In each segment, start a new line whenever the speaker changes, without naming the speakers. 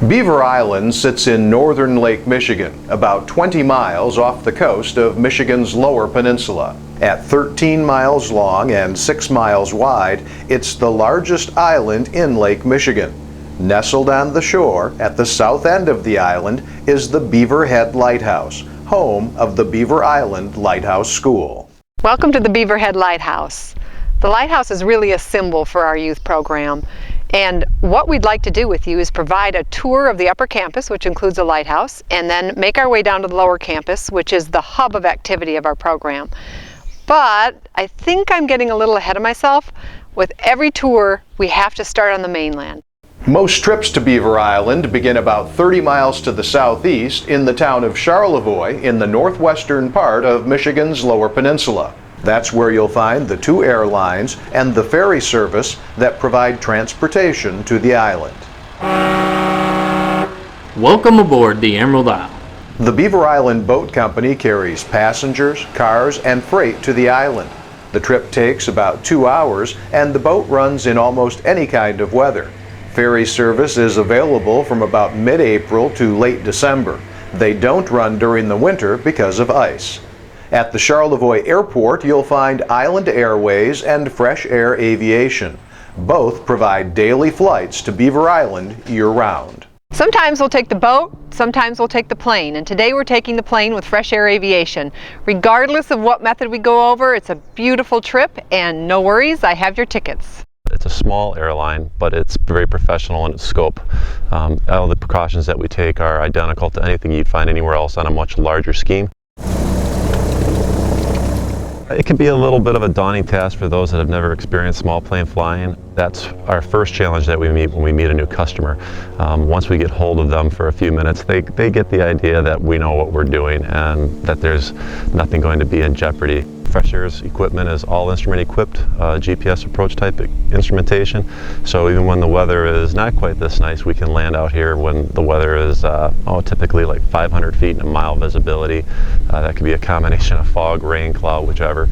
Beaver Island sits in northern Lake Michigan, about 20 miles off the coast of Michigan's Lower Peninsula. At 13 miles long and 6 miles wide, it's the largest island in Lake Michigan. Nestled on the shore at the south end of the island is the Beaver Head Lighthouse, home of the Beaver Island Lighthouse School.
Welcome to the Beaver Head Lighthouse. The lighthouse is really a symbol for our youth program. And what we'd like to do with you is provide a tour of the upper campus, which includes a lighthouse, and then make our way down to the lower campus, which is the hub of activity of our program. But I think I'm getting a little ahead of myself. With every tour, we have to start on the mainland.
Most trips to Beaver Island begin about 30 miles to the southeast in the town of Charlevoix in the northwestern part of Michigan's Lower Peninsula. That's where you'll find the 2 airlines and the ferry service that provide transportation to the island.
Welcome aboard the Emerald Isle.
The Beaver Island Boat Company carries passengers, cars, and freight to the island. The trip takes about 2 hours, and the boat runs in almost any kind of weather. Ferry service is available from about mid-April to late December. They don't run during the winter because of ice. At the Charlevoix Airport, you'll find Island Airways and Fresh Air Aviation. Both provide daily flights to Beaver Island year-round.
Sometimes we'll take the boat, sometimes we'll take the plane, and today we're taking the plane with Fresh Air Aviation. Regardless of what method we go over, it's a beautiful trip, and no worries, I have your tickets.
It's a small airline, but it's very professional in its scope. All the precautions that we take are identical to anything you'd find anywhere else on a much larger scheme. It can be a little bit of a daunting task for those that have never experienced small plane flying. That's our first challenge that we meet when we meet a new customer. Once we get hold of them for a few minutes, they get the idea that we know what we're doing and that there's nothing going to be in jeopardy. Fresh Air's equipment is all instrument equipped, GPS approach type instrumentation. So even when the weather is not quite this nice, we can land out here when the weather is typically like 500 feet and a mile visibility. That could be a combination of fog, rain, cloud, whichever.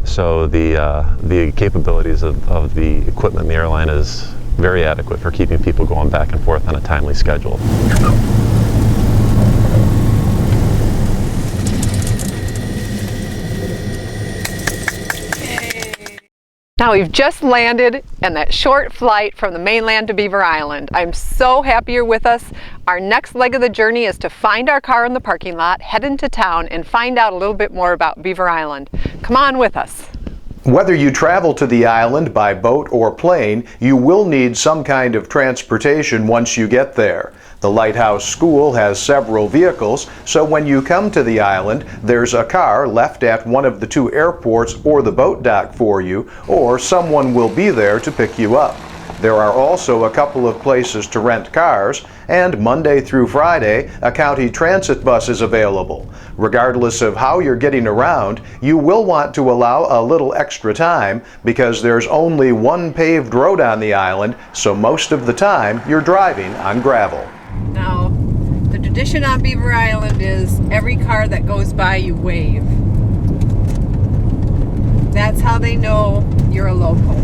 So the capabilities of the equipment in the airline is very adequate for keeping people going back and forth on a timely schedule.
Now we've just landed in that short flight from the mainland to Beaver Island. I'm so happy you're with us. Our next leg of the journey is to find our car in the parking lot, head into town, and find out a little bit more about Beaver Island. Come on with us.
Whether you travel to the island by boat or plane, you will need some kind of transportation once you get there. The Lighthouse School has several vehicles, so when you come to the island, there's a car left at one of the 2 airports or the boat dock for you, or someone will be there to pick you up. There are also a couple of places to rent cars, and Monday through Friday, a county transit bus is available. Regardless of how you're getting around, you will want to allow a little extra time because there's only one paved road on the island, so most of the time you're driving on gravel.
Now, the tradition on Beaver Island is every car that goes by you wave. That's how they know you're a local.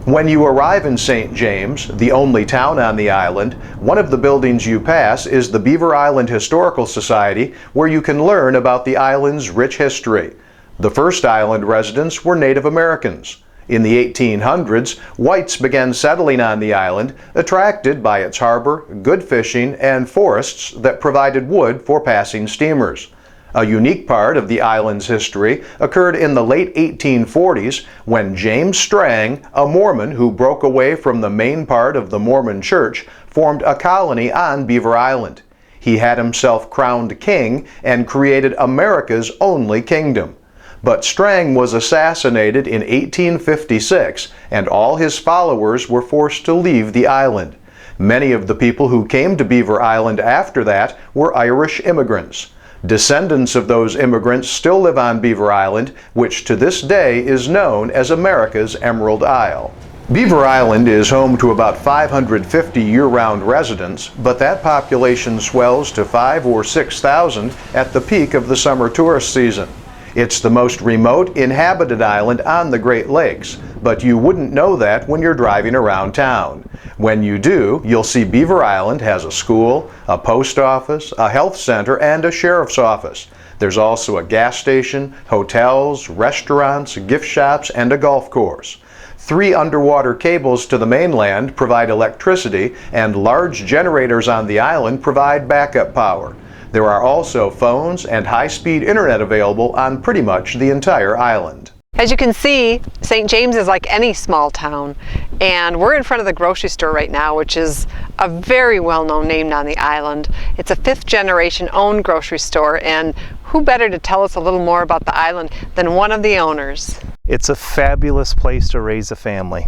When you arrive in St. James, the only town on the island, one of the buildings you pass is the Beaver Island Historical Society, where you can learn about the island's rich history. The first island residents were Native Americans. In the 1800s, whites began settling on the island, attracted by its harbor, good fishing, and forests that provided wood for passing steamers. A unique part of the island's history occurred in the late 1840s when James Strang, a Mormon who broke away from the main part of the Mormon Church, formed a colony on Beaver Island. He had himself crowned king and created America's only kingdom. But Strang was assassinated in 1856, and all his followers were forced to leave the island. Many of the people who came to Beaver Island after that were Irish immigrants. Descendants of those immigrants still live on Beaver Island, which to this day is known as America's Emerald Isle. Beaver Island is home to about 550 year-round residents, but that population swells to 5,000 or 6,000 at the peak of the summer tourist season. It's the most remote inhabited island on the Great Lakes, but you wouldn't know that when you're driving around town. When you do, you'll see Beaver Island has a school, a post office, a health center, and a sheriff's office. There's also a gas station, hotels, restaurants, gift shops, and a golf course. 3 underwater cables to the mainland provide electricity, and large generators on the island provide backup power. There are also phones and high-speed internet available on pretty much the entire island.
As you can see, St. James is like any small town, and we're in front of the grocery store right now, which is a very well-known name on the island. It's a 5th generation owned grocery store, and who better to tell us a little more about the island than one of the owners?
It's a fabulous place to raise a family.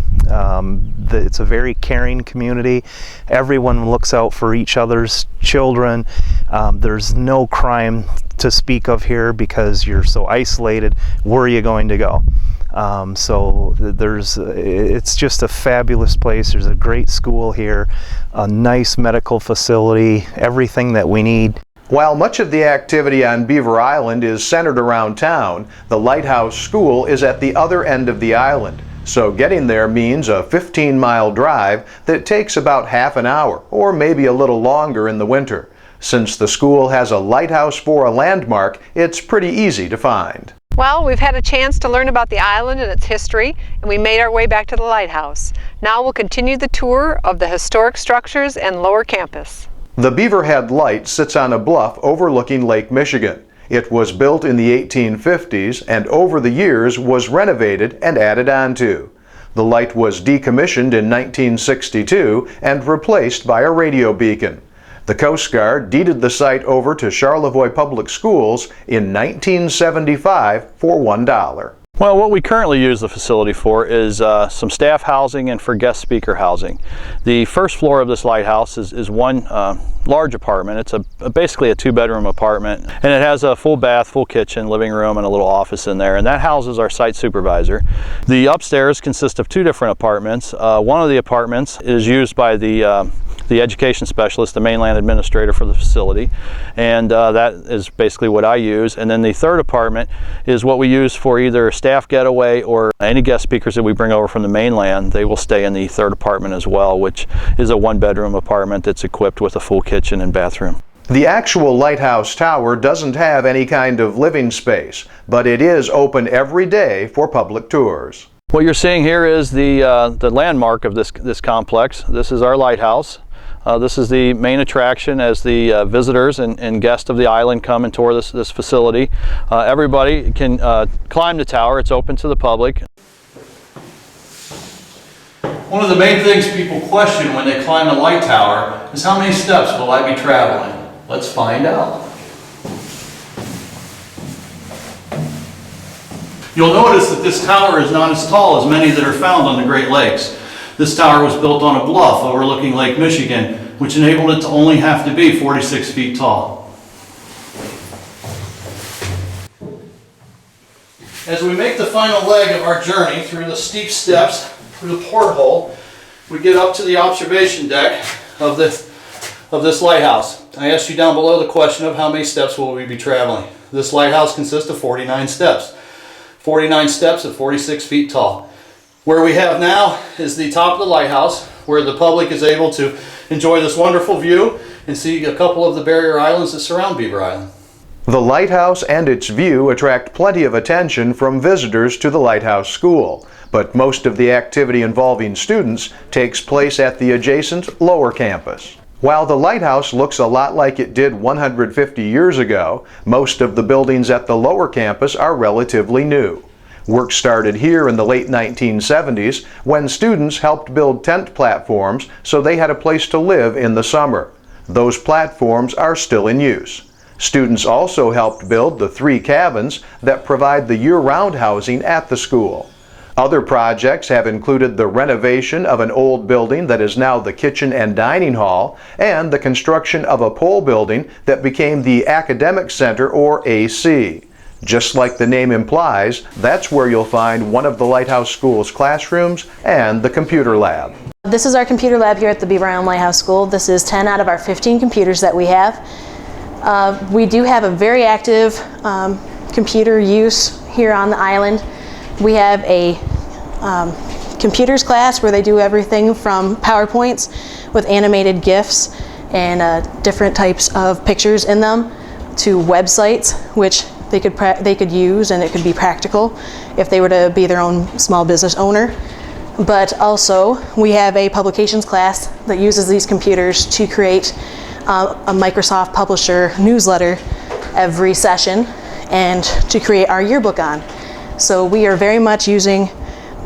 It's a very caring community. Everyone looks out for each other's children. There's no crime to speak of here because you're so isolated. Where are you going to go? It's just a fabulous place. There's a great school here, a nice medical facility, everything that we need.
While much of the activity on Beaver Island is centered around town, the Lighthouse School is at the other end of the island. So getting there means a 15-mile drive that takes about half an hour, or maybe a little longer in the winter. Since the school has a lighthouse for a landmark, it's pretty easy to find.
Well, we've had a chance to learn about the island and its history, and we made our way back to the lighthouse. Now we'll continue the tour of the historic structures and lower campus.
The Beaverhead Light sits on a bluff overlooking Lake Michigan. It was built in the 1850s and over the years was renovated and added onto. The light was decommissioned in 1962 and replaced by a radio beacon. The Coast Guard deeded the site over to Charlevoix Public Schools in 1975 for $1.
Well, what we currently use the facility for is some staff housing and for guest speaker housing. The first floor of this lighthouse is one large apartment. It's basically a 2-bedroom apartment, and it has a full bath, full kitchen, living room, and a little office in there, and that houses our site supervisor. The upstairs consists of 2 different apartments. One of the apartments is used by the education specialist, the mainland administrator for the facility, and that is basically what I use. And then the third apartment is what we use for either staff getaway or any guest speakers that we bring over from the mainland. They will stay in the third apartment as well, which is a 1-bedroom apartment that's equipped with a full kitchen and bathroom.
The actual lighthouse tower doesn't have any kind of living space, but it is open every day for public tours.
What you're seeing here is the landmark of this complex. This is our lighthouse. This is the main attraction as the visitors and guests of the island come and tour this facility. Everybody can climb the tower. It's open to the public. One of the main things people question when they climb the light tower is how many steps will I be traveling? Let's find out. You'll notice that this tower is not as tall as many that are found on the Great Lakes. This tower was built on a bluff overlooking Lake Michigan, which enabled it to only have to be 46 feet tall. As we make the final leg of our journey through the steep steps, through the porthole, we get up to the observation deck of this lighthouse. I asked you down below the question of how many steps will we be traveling. This lighthouse consists of 49 steps. 49 steps at 46 feet tall. Where we have now is the top of the lighthouse, where the public is able to enjoy this wonderful view and see a couple of the barrier islands that surround Beaver Island.
The lighthouse and its view attract plenty of attention from visitors to the Lighthouse School, but most of the activity involving students takes place at the adjacent lower campus. While the lighthouse looks a lot like it did 150 years ago, most of the buildings at the lower campus are relatively new. Work started here in the late 1970s when students helped build tent platforms so they had a place to live in the summer. Those platforms are still in use. Students also helped build the 3 cabins that provide the year-round housing at the school. Other projects have included the renovation of an old building that is now the kitchen and dining hall, and the construction of a pole building that became the Academic Center, or AC. Just like the name implies, that's where you'll find one of the Lighthouse School's classrooms and the computer lab.
This is our computer lab here at the Beaver Island Lighthouse School. This is 10 out of our 15 computers that we have. We do have a very active computer use here on the island. We have a computers class where they do everything from PowerPoints with animated GIFs and different types of pictures in them, to websites which they could use, and it could be practical if they were to be their own small business owner. But also we have a publications class that uses these computers to create a Microsoft Publisher newsletter every session and to create our yearbook on. So we are very much using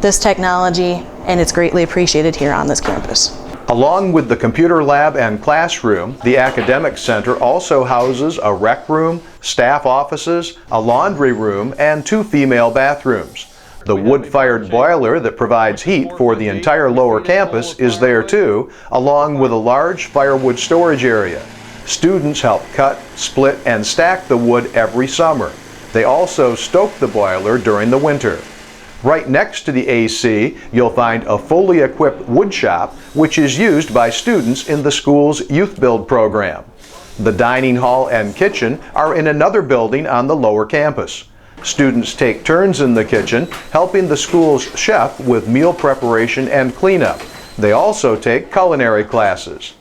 this technology, and it's greatly appreciated here on this campus.
Along with the computer lab and classroom, the academic center also houses a rec room, staff offices, a laundry room, and 2 female bathrooms. The wood-fired boiler that provides heat for the entire lower campus is there too, along with a large firewood storage area. Students help cut, split, and stack the wood every summer. They also stoke the boiler during the winter. Right next to the AC, you'll find a fully equipped wood shop, which is used by students in the school's Youth Build program. The dining hall and kitchen are in another building on the lower campus. Students take turns in the kitchen, helping the school's chef with meal preparation and cleanup. They also take culinary classes.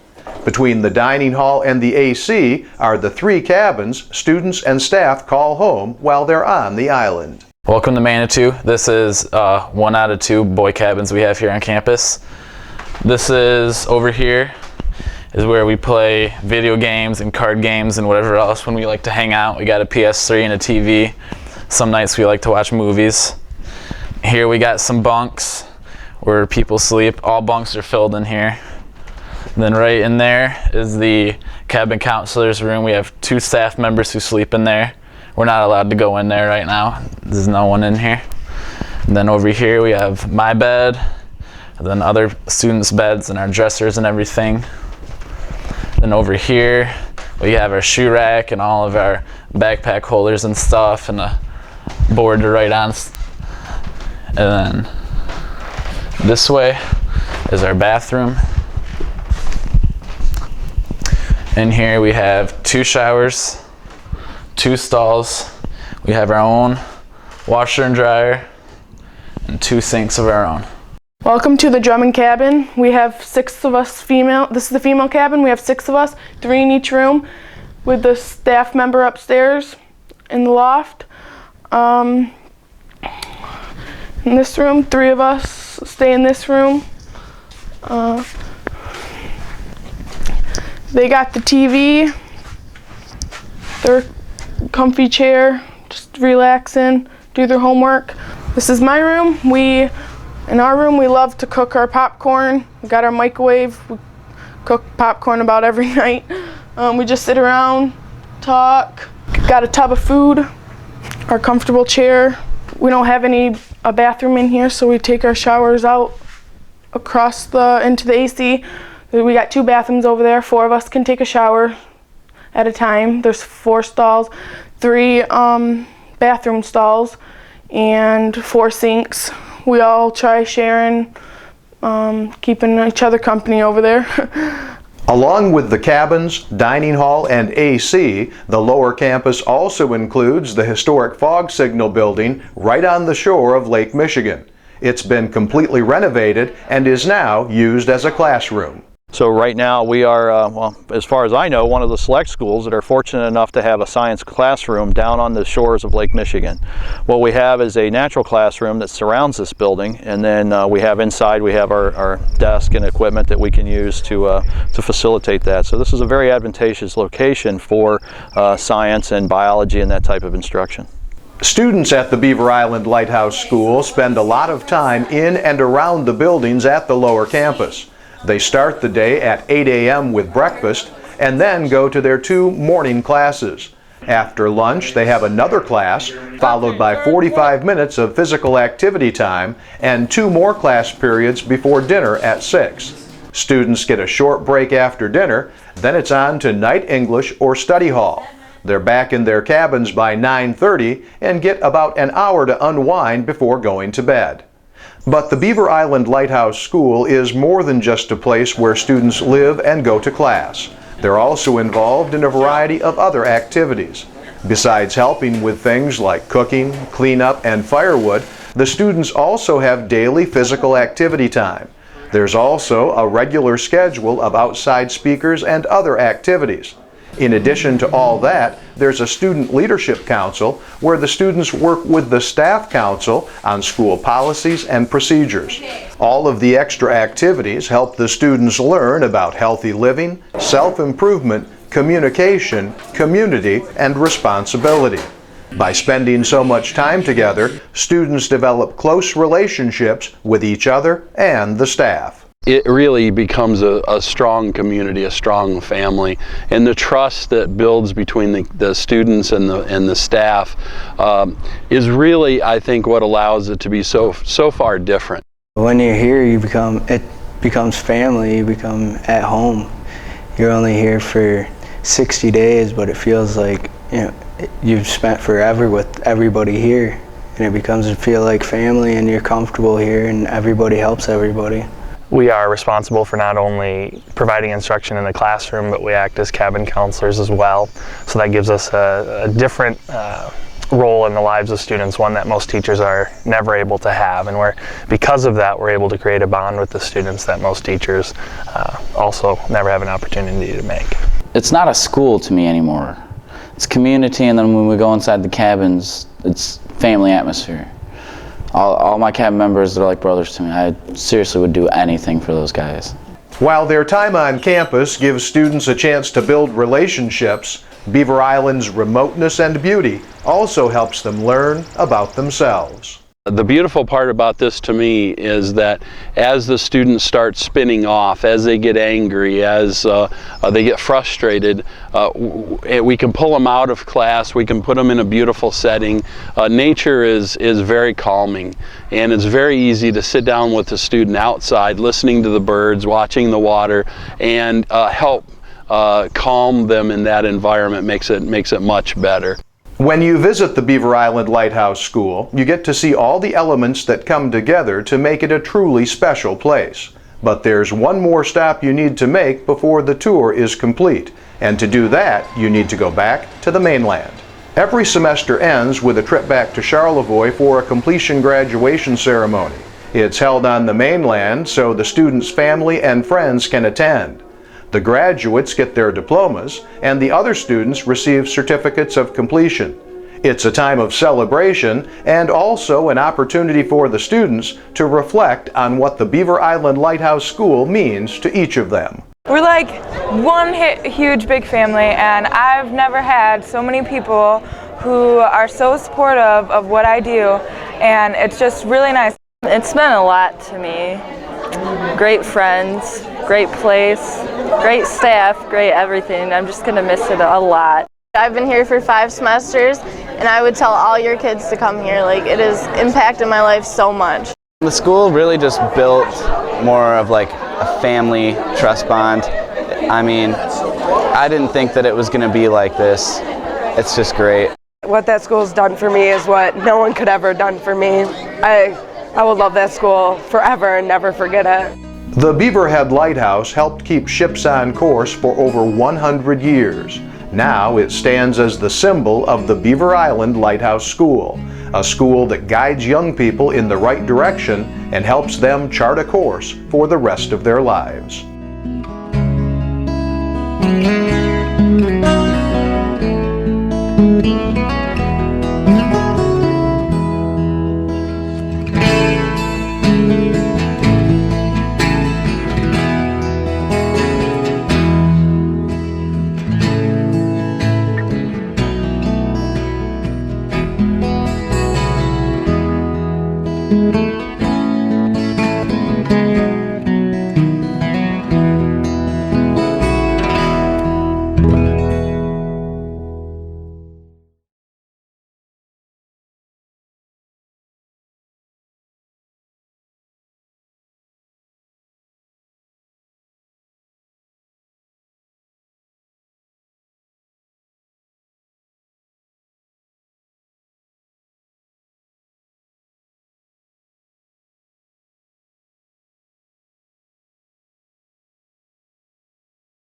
Between the dining hall and the AC are the 3 cabins students and staff call home while they're on the island.
Welcome to Manitou. This is 1 out of 2 boy cabins we have here on campus. This is over here is where we play video games and card games and whatever else when we like to hang out. We got a PS3 and a TV. Some nights we like to watch movies. Here we got some bunks where people sleep. All bunks are filled in here. And then right in there is the cabin counselor's room. We have 2 staff members who sleep in there. We're not allowed to go in there right now. There's no one in here. And then over here we have my bed, and then other students' beds and our dressers and everything. Then over here we have our shoe rack and all of our backpack holders and stuff, and a board to write on. And then this way is our bathroom. In here we have 2 showers, 2 stalls. We have our own washer and dryer and 2 sinks of our own.
Welcome to the Drummond cabin. We have 6 of us female. This is the female cabin. We have 6 of us, 3 in each room, with the staff member upstairs in the loft. In this room, 3 of us stay in this room. They got the TV, their comfy chair, just relaxing, do their homework. This is my room. In our room, we love to cook our popcorn. We got our microwave. We cook popcorn about every night. We just sit around, talk. Got a tub of food, our comfortable chair. We don't have a bathroom in here, so we take our showers out across into the AC. We got 2 bathrooms over there. 4 of us can take a shower at a time. There's 4 stalls, 3 bathroom stalls, and 4 sinks. We all try sharing, keeping each other company over there.
Along with the cabins, dining hall, and AC, the lower campus also includes the historic fog signal building right on the shore of Lake Michigan. It's been completely renovated and is now used as a classroom.
So right now we are, well, as far as I know, one of the select schools that are fortunate enough to have a science classroom down on the shores of Lake Michigan. What we have is a natural classroom that surrounds this building, and then we have inside, we have our desk and equipment that we can use to facilitate that. So this is a very advantageous location for science and biology and that type of instruction.
Students at the Beaver Island Lighthouse School spend a lot of time in and around the buildings at the lower campus. They start the day at 8 a.m. with breakfast and then go to their 2 morning classes. After lunch, they have another class, followed by 45 minutes of physical activity time and 2 more class periods before dinner at 6. Students get a short break after dinner, then it's on to night English or study hall. They're back in their cabins by 9:30 and get about an hour to unwind before going to bed. But the Beaver Island Lighthouse School is more than just a place where students live and go to class. They're also involved in a variety of other activities. Besides helping with things like cooking, cleanup, and firewood, The students also have daily physical activity time. There's also a regular schedule of outside speakers and other activities. In addition to all that, there's a student leadership council where the students work with the staff council on school policies and procedures. All of the extra activities help the students learn about healthy living, self-improvement, communication, community, and responsibility. By spending so much time together, students develop close relationships with each other and the staff.
It really becomes a strong community, a strong family, and the trust that builds between the students and the staff is really, I think, what allows it to be so far different.
When you're here, it becomes family. You become at home. You're only here for 60 days, but it feels like you've spent forever with everybody here, and it becomes to feel like family, and you're comfortable here, and everybody helps everybody.
We are responsible for not only providing instruction in the classroom, but we act as cabin counselors as well. So that gives us a different role in the lives of students, one that most teachers are never able to have. And because of that, we're able to create a bond with the students that most teachers also never have an opportunity to make.
It's not a school to me anymore. It's community, and then when we go inside the cabins, it's family atmosphere. All my cabin members are like brothers to me. I seriously would do anything for those guys.
While their time on campus gives students a chance to build relationships, Beaver Island's remoteness and beauty also helps them learn about themselves.
The beautiful part about this to me is that as the students start spinning off, as they get angry, as they get frustrated, we can pull them out of class, we can put them in a beautiful setting. Nature is very calming, and it's very easy to sit down with the student outside, listening to the birds, watching the water, and help calm them in that environment. Makes it much better.
When you visit the Beaver Island Lighthouse School, you get to see all the elements that come together to make it a truly special place. But there's one more stop you need to make before the tour is complete, and to do that, you need to go back to the mainland. Every semester ends with a trip back to Charlevoix for a completion graduation ceremony. It's held on the mainland so the students' family and friends can attend. The graduates get their diplomas, and the other students receive certificates of completion. It's a time of celebration and also an opportunity for the students to reflect on what the Beaver Island Lighthouse School means to each of them.
We're like one huge big family, and I've never had so many people who are so supportive of what I do, and it's just really nice.
It's meant a lot to me. Great friends, great place, great staff, great everything. I'm just going to miss it a lot.
I've been here for 5 semesters, and I would tell all your kids to come here. Like, it has impacted my life so much.
The school really just built more of like a family trust bond. I mean, I didn't think that it was going to be like this. It's just great.
What that school's done for me is what no one could ever have done for me. I will love that school forever and never forget it.
The Beaverhead Lighthouse helped keep ships on course for over 100 years. Now it stands as the symbol of the Beaver Island Lighthouse School, a school that guides young people in the right direction and helps them chart a course for the rest of their lives.